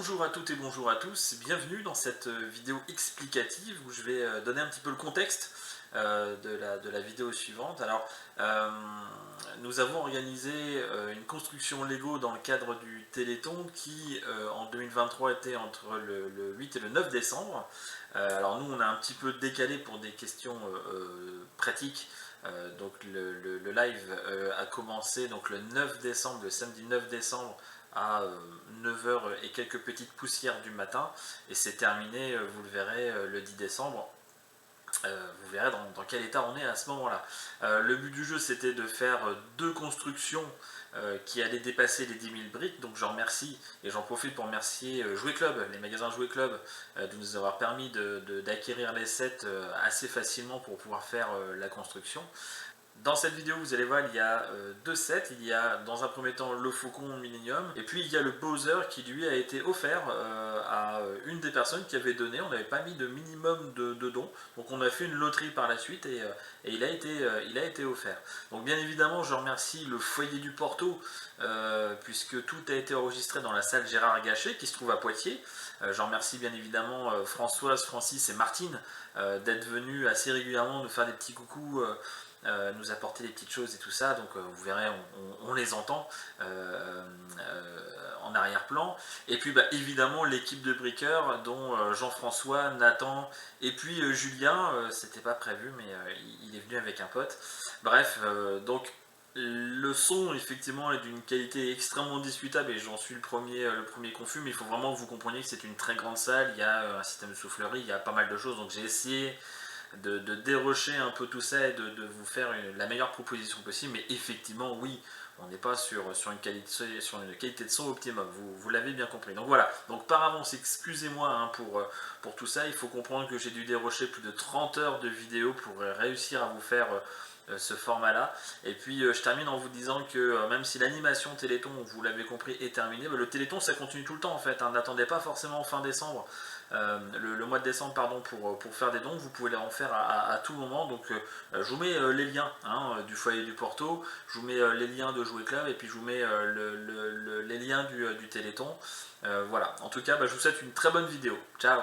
Bonjour à toutes et bonjour à tous, bienvenue dans cette vidéo explicative où je vais donner un petit peu le contexte de la vidéo suivante. Alors, euh, nous avons organisé une construction Lego dans le cadre du Téléthon qui en 2023 était entre le 8 et le 9 décembre. Alors nous on a un petit peu décalé pour des questions pratiques. Donc le live a commencé donc le 9 décembre, le samedi 9 décembre à 9 heures et quelques petites poussières du matin, et c'est terminé, vous le verrez, le 10 décembre. Vous verrez dans quel état on est à ce moment-là. Le but du jeu, c'était de faire deux constructions qui allaient dépasser les 10 000 briques. Donc j'en remercie, et j'en profite pour remercier Jouet Club, les magasins Jouet Club, de nous avoir permis d'acquérir les sets assez facilement pour pouvoir faire la construction. Dans cette vidéo, vous allez voir, il y a deux sets. Il y a dans un premier temps le Faucon Millennium, et puis il y a le Bowser qui lui a été offert à une des personnes qui avait donné. On n'avait pas mis de minimum de dons, donc on a fait une loterie par la suite, et il a été offert. Donc bien évidemment, je remercie le foyer du Porto, puisque tout a été enregistré dans la salle Gérard Gachet qui se trouve à Poitiers. J'en remercie bien évidemment Françoise, Francis et Martine d'être venus assez régulièrement nous faire des petits coucous, nous apporter des petites choses et tout ça. Donc vous verrez, on les entend en arrière-plan. Et puis évidemment l'équipe de briqueurs, dont Jean-François, Nathan et puis Julien. C'était pas prévu, mais il est venu avec un pote. Bref, donc le son effectivement est d'une qualité extrêmement discutable, et j'en suis le premier confus, mais il faut vraiment que vous compreniez que c'est une très grande salle. Il y a un système de soufflerie, il y a pas mal de choses, donc j'ai essayé de dérocher un peu tout ça et de vous faire la meilleure proposition possible. Mais effectivement, oui, on n'est pas sur une qualité de son optimum, vous l'avez bien compris. Donc voilà, donc par avance, excusez-moi pour tout ça. Il faut comprendre que j'ai dû dérocher plus de 30 heures de vidéo pour réussir à vous faire ce format-là. Et puis je termine en vous disant que même si l'animation Téléthon, vous l'avez compris, est terminée, le Téléthon ça continue tout le temps en fait. N'attendez pas forcément fin décembre, le mois de décembre pardon, pour faire des dons. Vous pouvez en faire à tout moment. Donc je vous mets les liens du foyer du Porto, je vous mets les liens de Jouet Club, et puis je vous mets les liens du Téléthon. Voilà, en tout cas je vous souhaite une très bonne vidéo. Ciao.